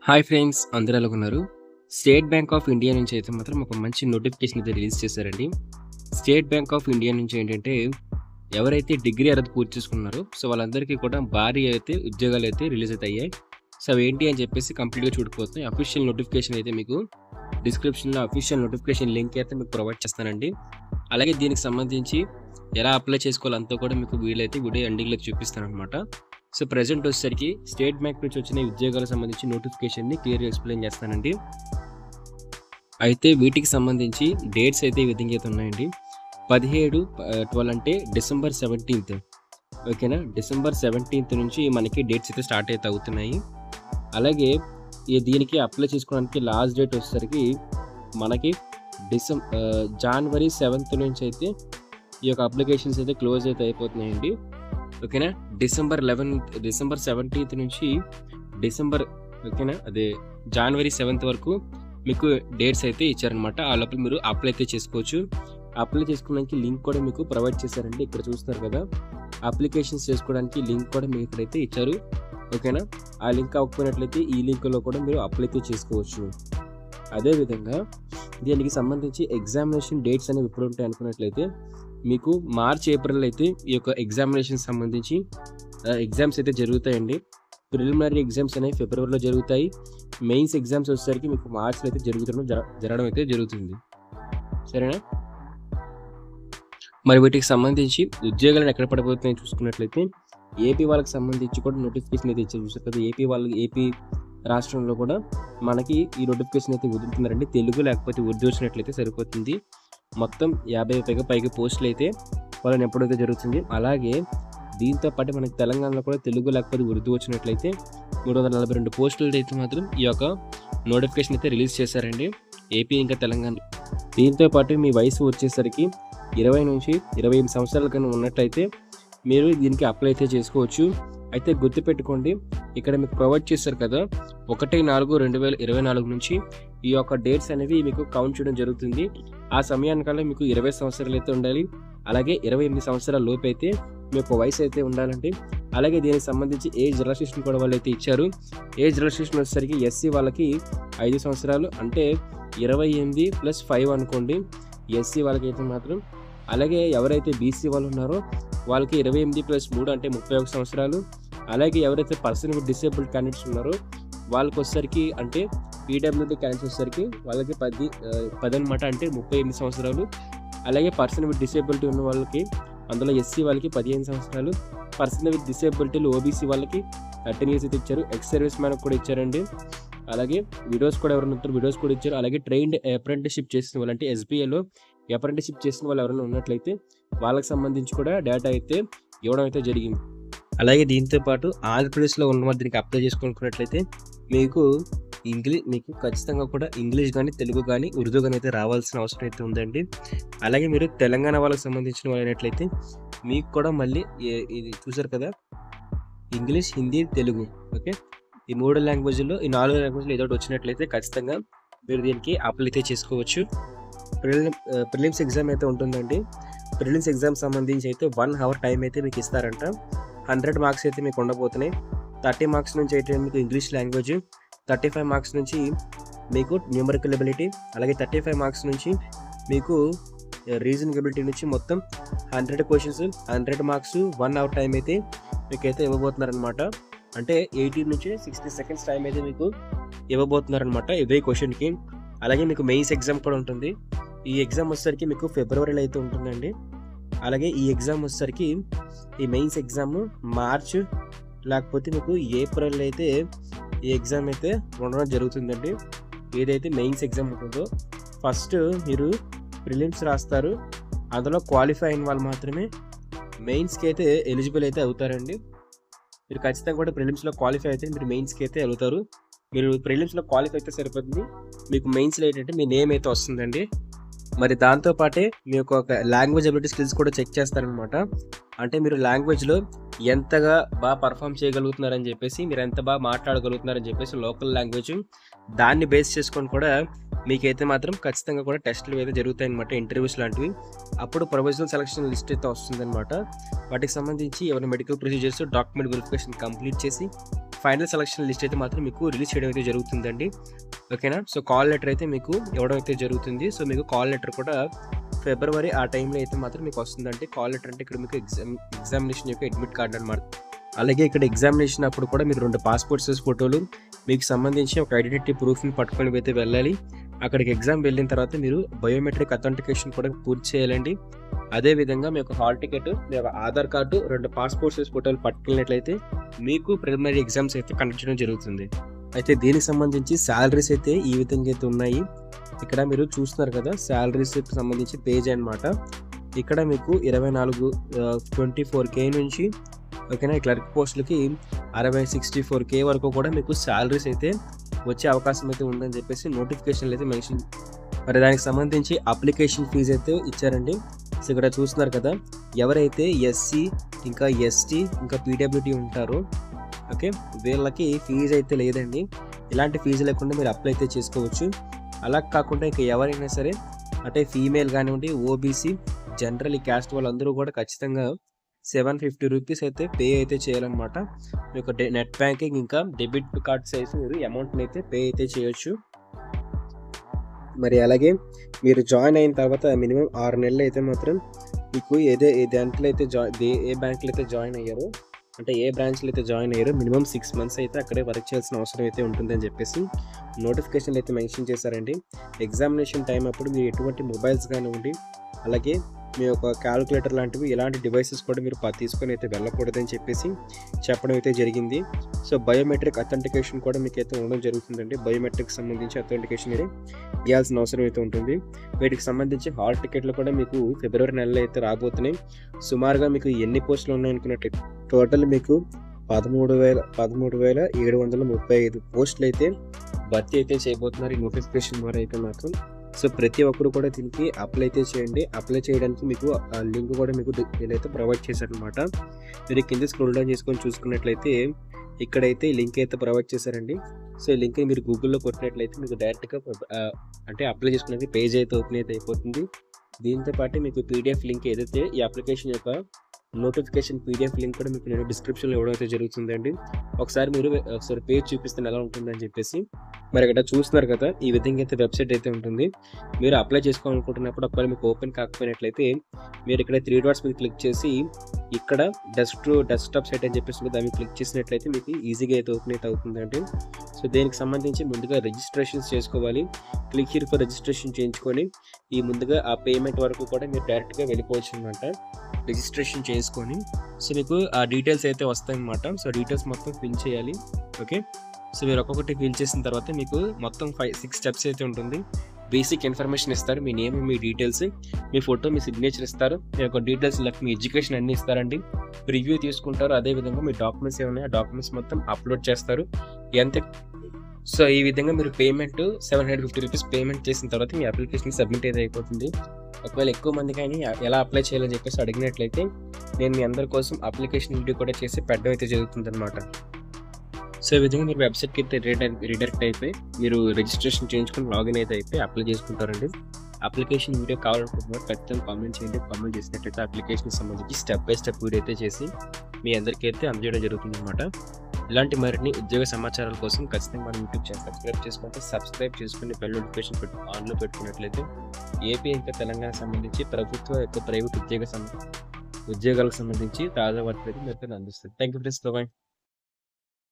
Hi friends, అందరూ ఎలాగున్నారు? State bank of India నుంచి అయితే మాత్రం ఒక మంచి నోటిఫికేషన్ అయితే రిలీజ్ చేశారండి. స్టేట్ బ్యాంక్ ఆఫ్ ఇండియా నుంచి ఏంటంటే ఎవరైతే డిగ్రీ అర్హత పూర్తి చేసుకున్నారో సో వాళ్ళందరికీ కూడా భారీ అయితే ఉద్యోగాలు అయితే రిలీజ్ అయితే అయ్యాయి. సో అవి ఏంటి అని చెప్పేసి కంప్లీట్గా చూడిపోతున్నాయి. అఫీషియల్ నోటిఫికేషన్ అయితే మీకు డిస్క్రిప్షన్లో అఫీషియల్ నోటిఫికేషన్ లింక్ అయితే మీకు ప్రొవైడ్ చేస్తానండి. అలాగే దీనికి సంబంధించి ఎలా అప్లై చేసుకోవాలో అంతా కూడా మీకు వీలైతే వీడియో ఎండింగ్లో చూపిస్తాను అనమాట. సో ప్రెజెంట్ వచ్చేసరికి స్టేట్ బ్యాంక్ నుంచి వచ్చిన ఉద్యోగాలకు సంబంధించి నోటిఫికేషన్ని క్లియర్గా ఎక్స్ప్లెయిన్ చేస్తానండి. అయితే వీటికి సంబంధించి డేట్స్ అయితే ఈ విధంగా అయితే ఉన్నాయండి. 12 అంటే డిసెంబర్ 17th, ఓకేనా. డిసెంబర్ 17th నుంచి మనకి డేట్స్ అయితే స్టార్ట్ అయితే అవుతున్నాయి. అలాగే దీనికి అప్లై చేసుకోవడానికి లాస్ట్ డేట్ వచ్చేసరికి మనకి జనవరి 7th నుంచి అయితే ఈ యొక్క అప్లికేషన్స్ అయితే క్లోజ్ అయితే అయిపోతున్నాయండి, ఓకేనా. డిసెంబర్ 17th నుంచి ఓకేనా, అదే జనవరి 7th వరకు మీకు డేట్స్ అయితే ఇచ్చారనమాట. ఆ లోపల మీరు అప్లై అయితే చేసుకోవచ్చు. అప్లై చేసుకోవడానికి లింక్ కూడా మీకు ప్రొవైడ్ చేశారండి. ఇక్కడ చూస్తున్నారు కదా, అప్లికేషన్స్ చేసుకోవడానికి లింక్ కూడా మీకు ఇక్కడైతే ఇచ్చారు, ఓకేనా. ఆ లింక్ అవ్వకపోయినట్లయితే ఈ లింక్లో కూడా మీరు అప్లై అయితే చేసుకోవచ్చు. అదేవిధంగా దీనికి సంబంధించి ఎగ్జామినేషన్ డేట్స్ అనేవి ఎప్పుడు ఉంటాయి అనుకున్నట్లయితే మీకు మార్చ్ ఏప్రిల్ అయితే ఈ యొక్క ఎగ్జామినేషన్ సంబంధించి ఎగ్జామ్స్ అయితే జరుగుతాయండి. ప్రిలిమినరీ ఎగ్జామ్స్ అనేవి ఫిబ్రవరిలో జరుగుతాయి. మెయిన్స్ ఎగ్జామ్స్ వచ్చేసరికి మీకు మార్చ్లో అయితే జరగడం అయితే జరుగుతుంది, సరేనా. మరి వీటికి సంబంధించి ఉద్యోగాలను ఎక్కడ పడిపోతున్నాయి చూసుకున్నట్లయితే ఏపీ వాళ్ళకి సంబంధించి కూడా నోటిఫికేషన్ అయితే ఇచ్చారు, చూసారు కదా. ఏపీ రాష్ట్రంలో కూడా మనకి ఈ నోటిఫికేషన్ అయితే వదులుతున్నారండి. తెలుగు లేకపోతే ఉర్దూ వచ్చినట్లయితే సరిపోతుంది. మొత్తం 50 పైగా పోస్టులు అయితే వాళ్ళని ఎప్పుడైతే జరుగుతుంది. అలాగే దీంతో పాటు మనకి తెలంగాణలో కూడా తెలుగు లేకపోతే ఉర్దూ వచ్చినట్లయితే 342 పోస్టులు అయితే మాత్రం ఈ యొక్క నోటిఫికేషన్ అయితే రిలీజ్ చేశారండి, ఏపీ ఇంకా తెలంగాణ. దీంతో పాటు మీ వయసు వచ్చేసరికి 20 నుంచి 28 సంవత్సరాల కన్నా ఉన్నట్లయితే మీరు దీనికి అప్లై అయితే చేసుకోవచ్చు. అయితే గుర్తుపెట్టుకోండి, ఇక్కడ మీకు ప్రొవైడ్ చేశారు కదా 1/4/2024 నుంచి ఈ యొక్క డేట్స్ అనేవి మీకు కౌంట్ చేయడం జరుగుతుంది. ఆ సమయానికల్లా మీకు 20 సంవత్సరాలు అయితే ఉండాలి. అలాగే 28 సంవత్సరాల లోపు అయితే మీకు వయసు అయితే ఉండాలండి. అలాగే దీనికి సంబంధించి ఏజ్ రిలాక్సేషన్ కూడా వాళ్ళు అయితే ఇచ్చారు. ఏజ్ రిలాక్సేషన్ వచ్చేసరికి ఎస్సీ వాళ్ళకి 5 సంవత్సరాలు, అంటే 28 + 5 అనుకోండి ఎస్సీ వాళ్ళకి అయితే మాత్రం. అలాగే ఎవరైతే బీసీ వాళ్ళు ఉన్నారో వాళ్ళకి 28 + 3 అంటే 31 సంవత్సరాలు. అలాగే ఎవరైతే పర్సన్ విత్ డిసేబుల్డ్ క్యాండిడేట్స్ ఉన్నారో వాళ్ళకి వచ్చేసరికి, అంటే పీడబ్ల్యూడీ క్యాండిడేట్స్ వచ్చేసరికి వాళ్ళకి 10 అనమాట, అంటే 38 సంవత్సరాలు. అలాగే పర్సన్ విత్ డిసేబిలిటీ ఉన్న వాళ్ళకి, అందులో ఎస్సీ వాళ్ళకి 15 సంవత్సరాలు. పర్సన్ విత్ డిసేబిలిటీలు ఓబీసీ వాళ్ళకి 13 years అయితే ఇచ్చారు. ఎక్స్ సర్వీస్ మ్యాన్ కూడా ఇచ్చారండి. అలాగే విడోస్ కూడా ఎవరైనా ఉంటారు, విడోస్ కూడా ఇచ్చారు. అలాగే ట్రైన్డ్ అప్రెంటిస్షిప్ చేసిన వాళ్ళు, అంటే ఎస్బీఐలో అప్రెంటిస్షిప్ చేసిన వాళ్ళు ఎవరైనా ఉన్నట్లయితే వాళ్ళకి సంబంధించి కూడా డేటా అయితే ఇవ్వడం అయితే జరిగింది. అలాగే దీంతో పాటు ఆంధ్రప్రదేశ్లో ఉన్న వాళ్ళు దీనికి అప్లై చేసుకున్నట్లయితే మీకు ఖచ్చితంగా కూడా ఇంగ్లీష్ కానీ, తెలుగు కానీ, ఉర్దూ కానీ అయితే రావాల్సిన అవసరం అయితే ఉందండి. అలాగే మీరు తెలంగాణ వాళ్ళకి సంబంధించిన వాళ్ళు అయినట్లయితే మీకు కూడా మళ్ళీ ఇది చూసారు కదా, ఇంగ్లీష్, హిందీ, తెలుగు, ఓకే, ఈ 3 లాంగ్వేజ్లో, ఈ 4 లాంగ్వేజ్లో ఏదో ఒకటి వచ్చినట్లయితే ఖచ్చితంగా మీరు దీనికి అప్లై అయితే చేసుకోవచ్చు. ప్రిలిమ్స్ ఎగ్జామ్ అయితే ఉంటుందండి. ప్రిలిమ్స్ ఎగ్జామ్ సంబంధించి అయితే 1 hour టైం అయితే మీకు ఇస్తారంట. 100 మార్క్స్ అయితే మీకు ఉండబోతున్నాయి. 30 మార్క్స్ నుంచి అయితే మీకు ఇంగ్లీష్ లాంగ్వేజ్, 35 మార్క్స్ నుంచి మీకు న్యూమరికల్ ఎబిలిటీ, అలాగే 35 మార్క్స్ నుంచి మీకు రీజనింగ్ ఎబిలిటీ నుంచి మొత్తం 100 క్వశ్చన్స్, 100 మార్క్స్, 1 hour టైం అయితే మీకైతే ఇవ్వబోతున్నారనమాట. అంటే 18 నుంచి 60 seconds టైం అయితే మీకు ఇవ్వబోతున్నారనమాట ఇదే క్వశ్చన్కి. అలాగే మీకు మెయిన్స్ ఎగ్జామ్ కూడా ఉంటుంది. ఈ ఎగ్జామ్ వచ్చేసరికి మీకు ఫిబ్రవరిలో అయితే ఉంటుందండి. అలాగే ఈ ఎగ్జామ్ వచ్చేసరికి, ఈ మెయిన్స్ ఎగ్జామ్ మార్చ్ లేకపోతే మీకు ఏప్రిల్ అయితే ఈ ఎగ్జామ్ అయితే ఉండడం జరుగుతుందండి. ఏదైతే మెయిన్స్ ఎగ్జామ్ ఉంటుందో ఫస్ట్ మీరు ప్రిలిమ్స్ రాస్తారు. అందులో క్వాలిఫై అయిన వాళ్ళు మాత్రమే మెయిన్స్కి అయితే ఎలిజిబుల్ అయితే అవుతారండి. మీరు ఖచ్చితంగా కూడా ప్రిలిమ్స్లో క్వాలిఫై అయితే మీరు మెయిన్స్కి అయితే వెళ్తారు. మీరు ప్రిలిమ్స్లో క్వాలిఫై అయితే సరిపోతుంది, మీకు మెయిన్స్లో ఏంటంటే మీ నేమ్ అయితే వస్తుందండి. మరి దాంతోపాటే మీ యొక్క లాంగ్వేజ్ అబిలిటీ స్కిల్స్ కూడా చెక్ చేస్తారనమాట. అంటే మీరు లాంగ్వేజ్లో ఎంతగా బాగా పర్ఫామ్ చేయగలుగుతున్నారని చెప్పేసి, మీరు ఎంత బాగా మాట్లాడగలుగుతున్నారని చెప్పేసి లోకల్ లాంగ్వేజ్, దాన్ని బేస్ చేసుకొని కూడా మీకైతే మాత్రం ఖచ్చితంగా కూడా టెస్టులు అయితే జరుగుతాయి అనమాట, ఇంటర్వ్యూస్ లాంటివి. అప్పుడు ప్రొవిజనల్ సెలక్షన్ లిస్ట్ అయితే వస్తుందన్నమాట. వాటికి సంబంధించి ఏమైనా medical procedures, document verification complete చేసి ఫైనల్ సెలక్షన్ లిస్ట్ అయితే మాత్రం మీకు రిలీజ్ చేయడం అయితే జరుగుతుందండి. ఓకేనా. సో కాల్ లెటర్ అయితే మీకు ఇవ్వడం అయితే జరుగుతుంది. సో మీకు కాల్ లెటర్ కూడా ఫిబ్రవరి ఆ టైంలో అయితే మాత్రం మీకు వస్తుందంటే, కాల్ లెటర్ అంటే ఇక్కడ మీకు ఎగ్జామినేషన్ యొక్క అడ్మిట్ కార్డ్ అనమాట. అలాగే ఇక్కడ ఎగ్జామినేషన్ అప్పుడు కూడా మీరు 2 పాస్పోర్ట్ సైజ్ ఫోటోలు, మీకు సంబంధించి ఒక ఐడెంటిటీ ప్రూఫ్ని పట్టుకొని అయితే వెళ్ళాలి. అక్కడికి ఎగ్జామ్ వెళ్ళిన తర్వాత మీరు బయోమెట్రిక్ అథెంటికేషన్ కూడా పూర్తి చేయాలండి. అదేవిధంగా మీ యొక్క హాల్ టికెట్, మీ యొక్క ఆధార్ కార్డు, 2 పాస్పోర్ట్ సైజ్ ఫోటోలు పట్టుకెళ్ళినట్లయితే మీకు ప్రిలిమినరీ ఎగ్జామ్స్ అయితే కండక్ట్ చేయడం జరుగుతుంది. అయితే దీనికి సంబంధించి శాలరీస్ అయితే ఈ విధంగా అయితే ఉన్నాయి. ఇక్కడ మీరు చూస్తున్నారు కదా, శాలరీస్ సంబంధించి పేజ్ అనమాట. ఇక్కడ మీకు 24K నుంచి ఓకేనా క్లర్క్ పోస్టులకి 64K వరకు కూడా మీకు శాలరీస్ అయితే వచ్చే అవకాశం అయితే ఉందని చెప్పేసి నోటిఫికేషన్లు అయితే మెన్షన్. మరి దానికి సంబంధించి అప్లికేషన్ ఫీజు అయితే ఇచ్చారండి. సో ఇక్కడ చూస్తున్నారు కదా, ఎవరైతే ఎస్సీ ఇంకా ఎస్టీ ఇంకా పీడబ్ల్యూటీ ఉంటారో ఓకే వీళ్ళకి ఫీజు అయితే లేదండి. ఇలాంటి ఫీజు లేకుండా మీరు అప్లై అయితే చేసుకోవచ్చు. అలా కాకుండా ఇంకా ఎవరైనా సరే అంటే ఫీమేల్ కానివ్వండి, ఓబీసీ, జనరల్ క్యాస్ట్ వాళ్ళందరూ కూడా ఖచ్చితంగా 750 రూపీస్ అయితే పే అయితే చేయాలన్నమాట. మీ యొక్క నెట్ బ్యాంకింగ్ ఇంకా డెబిట్ కార్డ్ సైజ్ మీరు అమౌంట్ని అయితే పే అయితే చేయొచ్చు. మరి అలాగే మీరు జాయిన్ అయిన తర్వాత మినిమం 6 నెలలు అయితే మాత్రం మీకు దాంట్లో అయితే ఏ బ్యాంకులో అయితే జాయిన్ అయ్యారో అంటే ఏ బ్రాంచ్లో అయితే జాయిన్ అయ్యారో మినిమం 6 మంత్స్ అయితే అక్కడే వర్క్ చేయాల్సిన అవసరం అయితే ఉంటుందని చెప్పేసి నోటిఫికేషన్లు అయితే మెన్షన్ చేశారండి. ఎగ్జామినేషన్ టైం అప్పుడు మీరు ఎటువంటి మొబైల్స్ కానివ్వండి, అలాగే మీ యొక్క క్యాలిక్యులేటర్ లాంటివి ఇలాంటి డివైసెస్ కూడా మీరు తీసుకొని అయితే వెళ్ళకూడదని చెప్పేసి చెప్పడం అయితే జరిగింది. సో బయోమెట్రిక్ అథెంటికేషన్ కూడా మీకు అయితే ఉండడం జరుగుతుందండి. బయోమెట్రిక్ సంబంధించి అథెంటికేషన్ అనేది ఇవ్వాల్సిన అవసరం అయితే ఉంటుంది. వీటికి సంబంధించి హాల్ టికెట్లు కూడా మీకు ఫిబ్రవరి నెలలో అయితే రాబోతున్నాయి. సుమారుగా మీకు ఎన్ని పోస్టులు ఉన్నాయనుకున్నట్టు టోటల్ మీకు 13,735 పోస్టులు అయితే భర్తీ అయితే చేయబోతున్నారు ఈ నోటిఫికేషన్ ద్వారా అయితే మాత్రం. సో ప్రతి ఒక్కరు కూడా దీనికి అప్లై అయితే చేయండి. అప్లై చేయడానికి మీకు ఆ లింక్ కూడా మీకు నేనైతే ప్రొవైడ్ చేశారనమాట. మీరు కింద స్క్రోల్ డౌన్ చేసుకొని చూసుకున్నట్లయితే ఇక్కడైతే లింక్ అయితే ప్రొవైడ్ చేశారండి. సో ఈ లింక్ మీరు గూగుల్లో కొట్టినట్లయితే మీకు డైరెక్ట్గా అంటే అప్లై చేసుకునేది పేజ్ అయితే ఓపెన్ అయితే అయిపోతుంది. దీంతో పాటు మీకు పీడిఎఫ్ లింక్ ఏదైతే ఈ అప్లికేషన్ యొక్క నోటిఫికేషన్ పీడిఎఫ్ లింక్ కూడా మీకు నేను డిస్క్రిప్షన్లో ఇవ్వడం అయితే జరుగుతుందండి. ఒకసారి మీరు ఒకసారి పేజ్ చూపిస్తే ఎలా ఉంటుందని చెప్పేసి. మరి ఇక్కడ చూస్తున్నారు కదా, ఈ విధంగా అయితే వెబ్సైట్ అయితే ఉంటుంది. మీరు అప్లై చేసుకోవాలనుకుంటున్నప్పుడు ఒకవేళ మీకు ఓపెన్ కాకపోయినట్లయితే మీరు ఇక్కడ 3 డాట్స్ మీద క్లిక్ చేసి ఇక్కడ డెస్క్టాప్ సైట్ అని చెప్పేసి దాన్ని క్లిక్ చేసినట్లయితే మీకు ఈజీగా అయితే ఓపెన్ అయితే అవుతుందండి. సో దీనికి సంబంధించి ముందుగా రిజిస్ట్రేషన్స్ చేసుకోవాలి. క్లిక్ హియర్ ఫర్ రిజిస్ట్రేషన్ చేయించుకొని ఈ ముందుగా ఆ పేమెంట్ వరకు కూడా మీరు డైరెక్ట్గా వెళ్ళిపోవచ్చు అనమాట. రిజిస్ట్రేషన్ చేసుకొని సో మీకు ఆ డీటెయిల్స్ అయితే వస్తాయి అన్నమాట. సో డీటెయిల్స్ మొత్తం ఫిల్ చేయాలి. ఓకే. సో మీరు ఒక్కొక్కటి ఫిల్ చేసిన తర్వాత మీకు మొత్తం 5-6 స్టెప్స్ అయితే ఉంటుంది. బేసిక్ ఇన్ఫర్మేషన్ ఇస్తారు, మీ నేమ్, మీ డీటెయిల్స్, మీ ఫోటో, మీ సిగ్నేచర్ ఇస్తారు, మీ యొక్క డీటెయిల్స్ మీ ఎడ్యుకేషన్ అన్నీ ఇస్తారండి. రివ్యూ తీసుకుంటారు. అదేవిధంగా మీ డాక్యుమెంట్స్ ఏమన్నాయి ఆ డాక్యుమెంట్స్ మొత్తం అప్లోడ్ చేస్తారు. ఎంత సో ఈ విధంగా మీరు పేమెంట్ 750 రూపీస్ పేమెంట్ చేసిన తర్వాత మీ అప్లికేషన్ సబ్మిట్ అయితే అయిపోతుంది. ఒకవేళ ఎక్కువ మంది కానీ ఎలా అప్లై చేయాలని చెప్పేసి అడిగినట్లయితే నేను మీ అందరి కోసం అప్లికేషన్ వీడియో కూడా చేసి పెట్టడం అయితే జరుగుతుంది అనమాట. సో ఈ విధంగా మీరు వెబ్సైట్కి అయితే రీడైరెక్ట్ అయిపోయి మీరు రిజిస్ట్రేషన్ చేయించుకొని లాగిన్ అయితే అయిపోయి అప్లై చేసుకుంటారండి. అప్లికేషన్ వీడియో కావాలనుకుంటున్నారు ఖచ్చితంగా కామెంట్ చేయండి. కామెంట్ చేసినట్లయితే అప్లికేషన్కి సంబంధించి స్టెప్ బై స్టెప్ వీడియో అయితే చేసి మీ అందరికీ అయితే అందజేయడం జరుగుతుంది అనమాట. ఇలాంటి మరిన్ని ఉద్యోగ సమాచారాల కోసం ఖచ్చితంగా మన యూట్యూబ్ ఛానల్ సబ్స్క్రైబ్ చేసుకుని బెల్ నోటిఫికేషన్ ఆన్లో పెట్టుకున్నట్లయితే ఏపీ ఇంకా తెలంగాణ సంబంధించి ప్రభుత్వ యొక్క ప్రైవేట్ ఉద్యోగాలకు సంబంధించి తాజా వార్తలు అయితే మీకు అందిస్తుంది. Thank you friends. బాయ్.